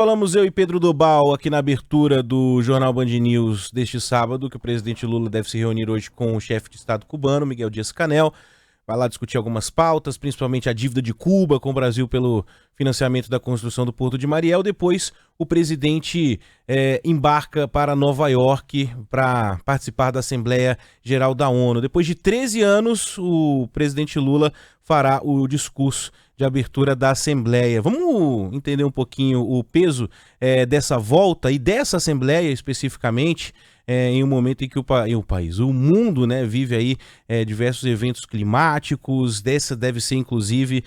Falamos eu e Pedro Dobal aqui na abertura do Jornal Band News deste sábado, que o presidente Lula deve se reunir hoje com o chefe de Estado cubano, Miguel Dias-Canel. Vai lá discutir algumas pautas, principalmente a dívida de Cuba com o Brasil pelo financiamento da construção do Porto de Mariel. Depois, o presidente embarca para Nova York para participar da Assembleia Geral da ONU. Depois de 13 anos, o presidente Lula fará o discurso de abertura da Assembleia. Vamos entender um pouquinho o peso dessa volta e dessa Assembleia especificamente, em um momento em que o mundo, né, vive aí diversos eventos climáticos. Dessa deve ser, inclusive,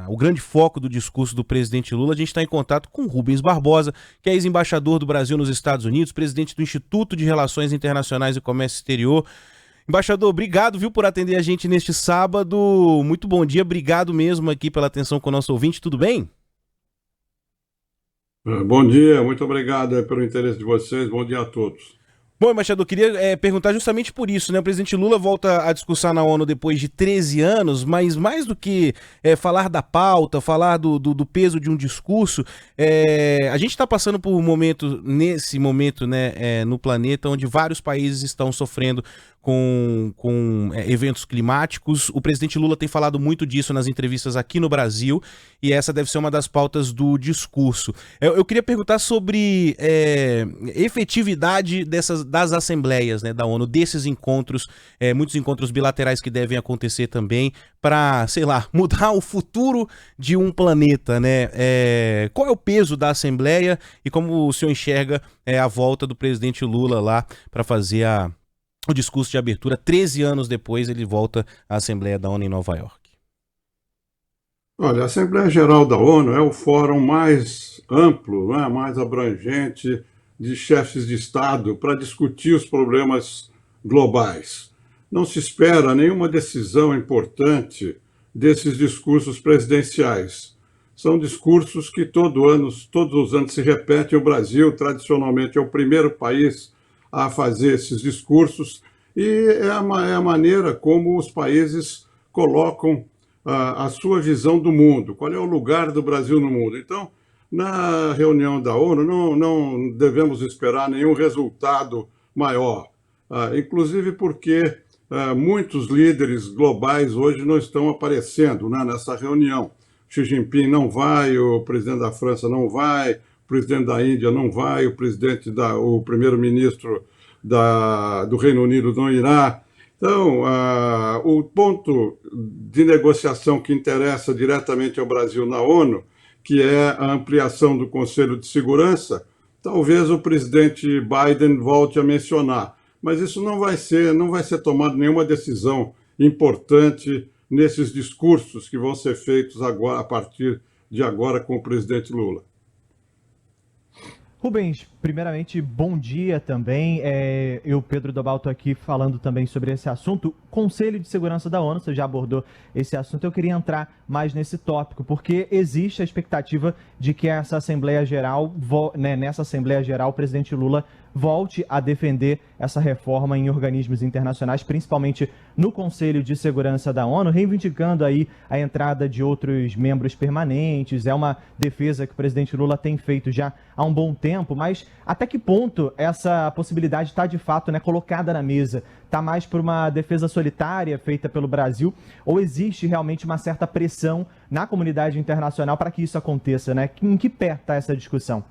o grande foco do discurso do presidente Lula. A gente está em contato com Rubens Barbosa, que é ex-embaixador do Brasil nos Estados Unidos, presidente do Instituto de Relações Internacionais e Comércio Exterior. Embaixador, obrigado, viu, por atender a gente neste sábado. Muito bom dia, obrigado mesmo aqui pela atenção com o nosso ouvinte, tudo bem? Bom dia, muito obrigado pelo interesse de vocês. Bom dia a todos. Bom, embaixador, queria perguntar justamente por isso, né? O presidente Lula volta a discursar na ONU depois de 13 anos, mas mais do que falar da pauta, falar do peso de um discurso, a gente está passando por um momento, nesse momento, né, no planeta, onde vários países estão sofrendo com eventos climáticos. O presidente Lula tem falado muito disso nas entrevistas aqui no Brasil, e essa deve ser uma das pautas do discurso. Eu queria perguntar sobre efetividade das assembleias, né, da ONU, desses encontros, muitos encontros bilaterais que devem acontecer também, para, sei lá, mudar o futuro de um planeta, né? Qual é o peso da Assembleia e como o senhor enxerga a volta do presidente Lula lá para fazer o discurso de abertura? 13 anos depois ele volta à Assembleia da ONU em Nova York. Olha, a Assembleia Geral da ONU é o fórum mais amplo, né, mais abrangente de chefes de Estado para discutir os problemas globais. Não se espera nenhuma decisão importante desses discursos presidenciais. São discursos que todos os anos se repetem. O Brasil, tradicionalmente, é o primeiro país a fazer esses discursos, e é a maneira como os países colocam a sua visão do mundo, qual é o lugar do Brasil no mundo. Então, na reunião da ONU, não devemos esperar nenhum resultado maior, inclusive porque muitos líderes globais hoje não estão aparecendo, né, nessa reunião. Xi Jinping não vai, o presidente da França não vai, o presidente da Índia não vai, o primeiro-ministro do Reino Unido não irá. Então, o ponto de negociação que interessa diretamente ao Brasil na ONU, que é a ampliação do Conselho de Segurança, talvez o presidente Biden volte a mencionar, mas isso não vai ser tomada nenhuma decisão importante nesses discursos que vão ser feitos agora, a partir de agora, com o presidente Lula. Rubens, primeiramente, bom dia também. Eu, Pedro Dobal, estou aqui falando também sobre esse assunto. Conselho de Segurança da ONU, você já abordou esse assunto. Eu queria entrar mais nesse tópico, porque existe a expectativa de que essa Assembleia Geral, nessa Assembleia Geral, o presidente Lula volte a defender essa reforma em organismos internacionais, principalmente no Conselho de Segurança da ONU, reivindicando aí a entrada de outros membros permanentes. É uma defesa que o presidente Lula tem feito já há um bom tempo, mas até que ponto essa possibilidade está de fato, né, colocada na mesa? Está mais por uma defesa solitária feita pelo Brasil, ou existe realmente uma certa pressão na comunidade internacional para que isso aconteça, né? Em que pé está essa discussão?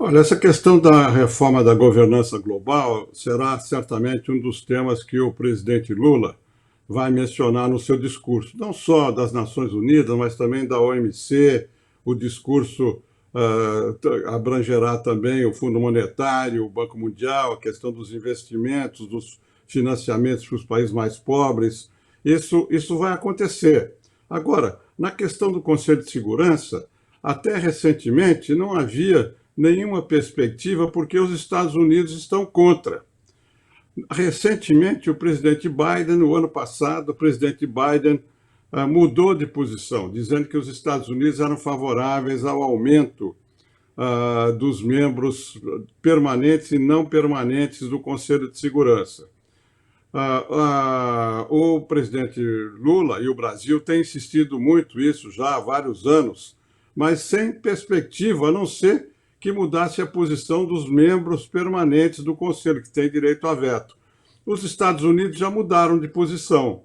Olha, essa questão da reforma da governança global será certamente um dos temas que o presidente Lula vai mencionar no seu discurso, não só das Nações Unidas, mas também da OMC. O discurso abrangerá também o Fundo Monetário, o Banco Mundial, a questão dos investimentos, dos financiamentos para os países mais pobres. Isso vai acontecer. Agora, na questão do Conselho de Segurança, até recentemente não havia nenhuma perspectiva, porque os Estados Unidos estão contra. Recentemente, o presidente Biden, no ano passado, o presidente Biden mudou de posição, dizendo que os Estados Unidos eram favoráveis ao aumento dos membros permanentes e não permanentes do Conselho de Segurança. O presidente Lula e o Brasil têm insistido muito isso já há vários anos, mas sem perspectiva, a não ser que mudasse a posição dos membros permanentes do Conselho, que têm direito a veto. Os Estados Unidos já mudaram de posição.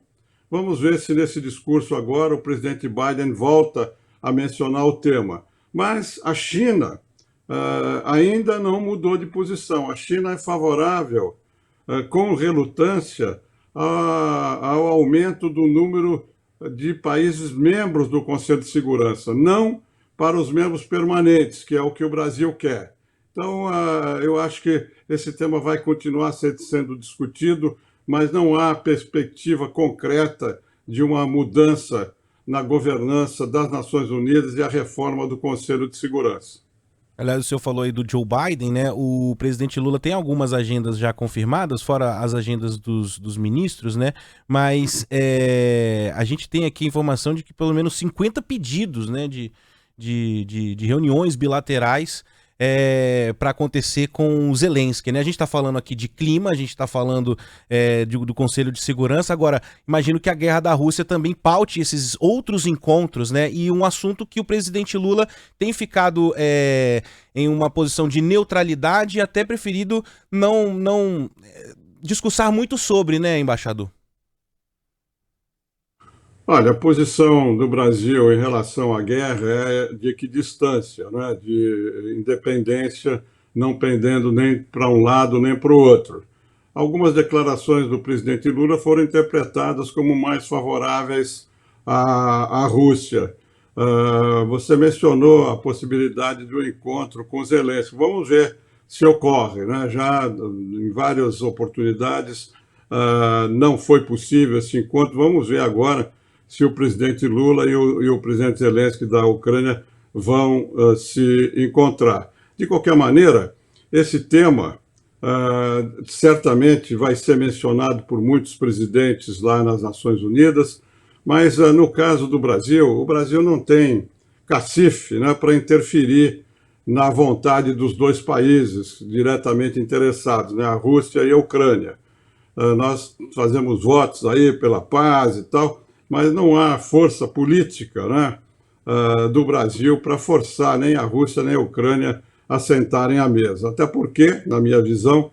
Vamos ver se nesse discurso agora o presidente Biden volta a mencionar o tema. Mas a China ainda não mudou de posição. A China é favorável, com relutância, ao aumento do número de países membros do Conselho de Segurança, não para os membros permanentes, que é o que o Brasil quer. Então, eu acho que esse tema vai continuar sendo discutido, mas não há perspectiva concreta de uma mudança na governança das Nações Unidas e a reforma do Conselho de Segurança. Aliás, o senhor falou aí do Joe Biden, né? O presidente Lula tem algumas agendas já confirmadas, fora as agendas dos ministros, né? Mas a gente tem aqui a informação de que pelo menos 50 pedidos, né, de reuniões bilaterais para acontecer com o Zelensky, né? A gente está falando aqui de clima, a gente está falando do Conselho de Segurança. Agora, imagino que a guerra da Rússia também paute esses outros encontros, né? E um assunto que o presidente Lula tem ficado em uma posição de neutralidade e até preferido não discursar muito sobre, né, embaixador? Olha, a posição do Brasil em relação à guerra é de equidistância, né? De independência, não pendendo nem para um lado nem para o outro. Algumas declarações do presidente Lula foram interpretadas como mais favoráveis à Rússia. Você mencionou a possibilidade de um encontro com Zelensky. Vamos ver se ocorre, né? Já em várias oportunidades não foi possível esse encontro. Vamos ver agora se o presidente Lula e o presidente Zelensky da Ucrânia vão se encontrar. De qualquer maneira, esse tema certamente vai ser mencionado por muitos presidentes lá nas Nações Unidas, mas no caso do Brasil, o Brasil não tem cacife, né, para interferir na vontade dos dois países diretamente interessados, né, a Rússia e a Ucrânia. Nós fazemos votos aí pela paz e tal, mas não há força política, né, do Brasil para forçar nem a Rússia nem a Ucrânia a sentarem à mesa. Até porque, na minha visão,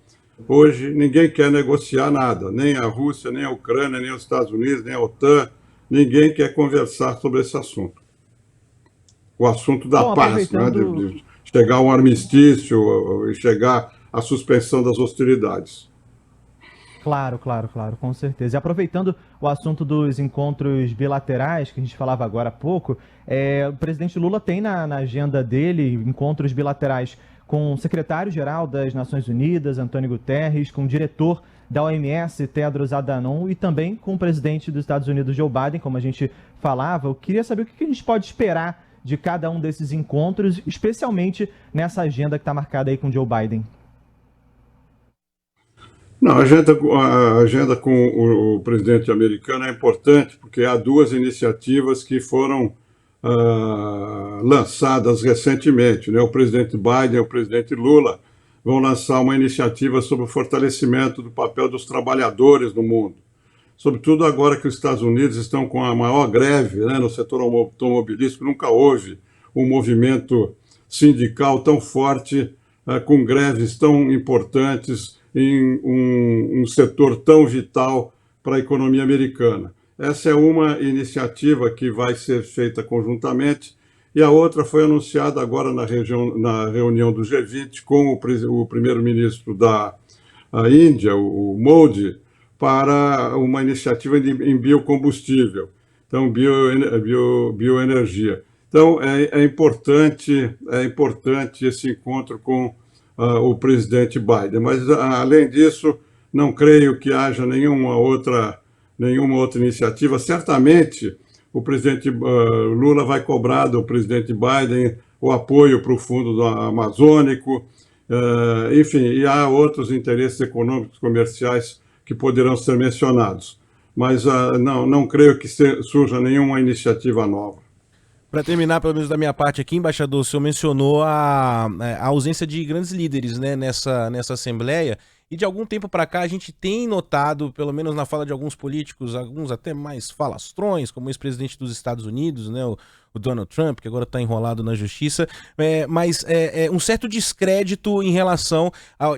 hoje ninguém quer negociar nada, nem a Rússia, nem a Ucrânia, nem os Estados Unidos, nem a OTAN, ninguém quer conversar sobre esse assunto. O assunto da paz, né, de chegar a um armistício e chegar à suspensão das hostilidades. Claro, com certeza. E aproveitando o assunto dos encontros bilaterais, que a gente falava agora há pouco, o presidente Lula tem na agenda dele encontros bilaterais com o secretário-geral das Nações Unidas, Antônio Guterres, com o diretor da OMS, Tedros Adhanom, e também com o presidente dos Estados Unidos, Joe Biden, como a gente falava. Eu queria saber o que a gente pode esperar de cada um desses encontros, especialmente nessa agenda que está marcada aí com Joe Biden. Não, a agenda com o presidente americano é importante porque há duas iniciativas que foram lançadas recentemente, né? O presidente Biden e o presidente Lula vão lançar uma iniciativa sobre o fortalecimento do papel dos trabalhadores no mundo. Sobretudo agora que os Estados Unidos estão com a maior greve, né, no setor automobilístico, nunca houve um movimento sindical tão forte, com greves tão importantes, em um setor tão vital para a economia americana. Essa é uma iniciativa que vai ser feita conjuntamente, e a outra foi anunciada agora na reunião do G20 com o primeiro-ministro da Índia, o Modi, para uma iniciativa em biocombustível, então bioenergia. Então é importante esse encontro com o presidente Biden. Mas, além disso, não creio que haja nenhuma outra iniciativa. Certamente, o presidente Lula vai cobrar do presidente Biden o apoio para o Fundo Amazônico, enfim, e há outros interesses econômicos comerciais que poderão ser mencionados. Mas não creio que surja nenhuma iniciativa nova. Para terminar, pelo menos da minha parte aqui, embaixador, o senhor mencionou a ausência de grandes líderes, né, nessa Assembleia, e de algum tempo para cá a gente tem notado, pelo menos na fala de alguns políticos, alguns até mais falastrões, como o ex-presidente dos Estados Unidos, né, o Donald Trump, que agora está enrolado na justiça, mas um certo descrédito em relação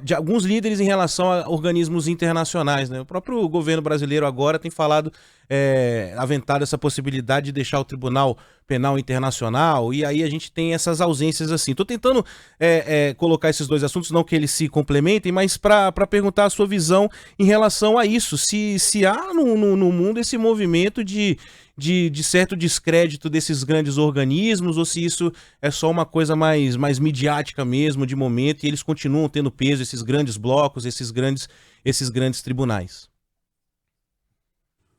de alguns líderes em relação a organismos internacionais, né? O próprio governo brasileiro agora tem falado, aventado essa possibilidade de deixar o Tribunal Penal Internacional, e aí a gente tem essas ausências assim. Estou tentando colocar esses dois assuntos, não que eles se complementem, mas para perguntar a sua visão em relação a isso, se há no mundo esse movimento de certo descrédito desses grandes organismos, ou se isso é só uma coisa mais midiática mesmo, de momento, e eles continuam tendo peso, esses grandes blocos, esses grandes tribunais.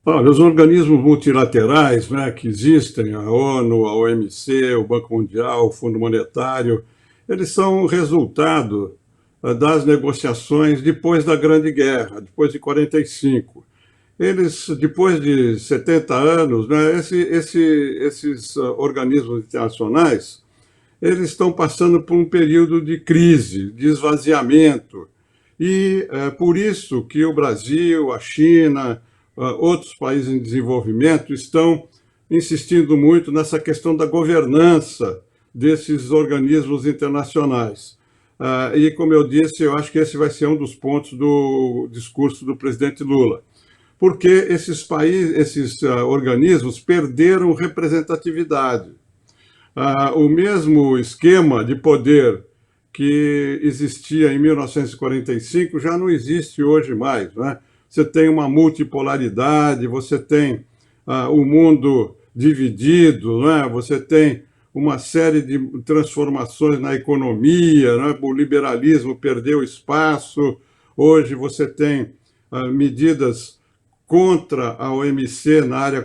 Olha, os organismos multilaterais, né, que existem, a ONU, a OMC, o Banco Mundial, o Fundo Monetário, eles são resultado das negociações depois da Grande Guerra, depois de 45. Eles, depois de 70 anos, né, esses organismos internacionais, eles estão passando por um período de crise, de esvaziamento. E por isso que o Brasil, a China, outros países em desenvolvimento estão insistindo muito nessa questão da governança desses organismos internacionais. E, como eu disse, eu acho que esse vai ser um dos pontos do discurso do presidente Lula, porque esses organismos perderam representatividade. O mesmo esquema de poder que existia em 1945 já não existe hoje mais, né? Você tem uma multipolaridade, você tem o mundo dividido, né? Você tem uma série de transformações na economia, né? O liberalismo perdeu espaço, hoje você tem medidas contra a OMC na área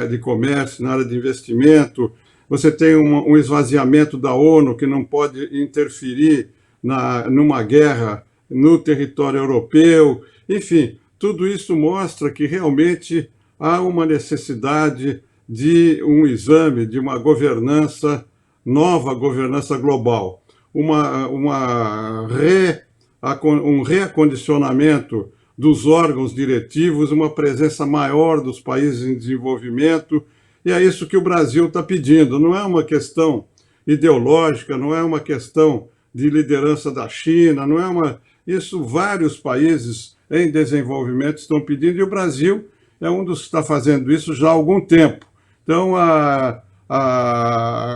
de comércio, na área de investimento, você tem um esvaziamento da ONU que não pode interferir numa guerra no território europeu, enfim, tudo isso mostra que realmente há uma necessidade de um exame, de uma governança, nova governança global, um reacondicionamento dos órgãos diretivos, uma presença maior dos países em desenvolvimento, e é isso que o Brasil está pedindo. Não é uma questão ideológica, não é uma questão de liderança da China, não é isso vários países em desenvolvimento estão pedindo, e o Brasil é um dos que está fazendo isso já há algum tempo. Então,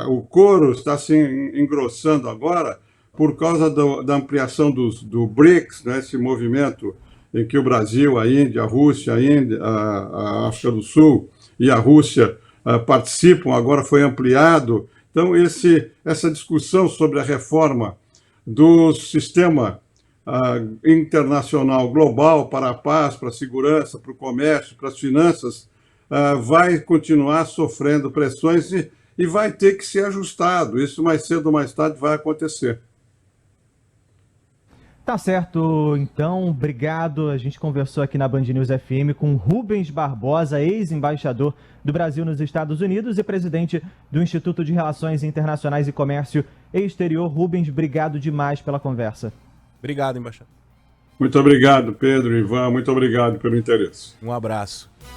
o coro está se engrossando agora por causa da ampliação do BRICS, né, esse movimento em que o Brasil, a Índia, a Rússia, a África do Sul e a Rússia participam, agora foi ampliado. Então, essa discussão sobre a reforma do sistema internacional global para a paz, para a segurança, para o comércio, para as finanças, vai continuar sofrendo pressões e vai ter que ser ajustado. Isso mais cedo ou mais tarde vai acontecer. Tá certo, então, obrigado. A gente conversou aqui na Band News FM com Rubens Barbosa, ex-embaixador do Brasil nos Estados Unidos e presidente do Instituto de Relações Internacionais e Comércio Exterior. Rubens, obrigado demais pela conversa. Obrigado, embaixador. Muito obrigado, Pedro, Ivan, muito obrigado pelo interesse. Um abraço.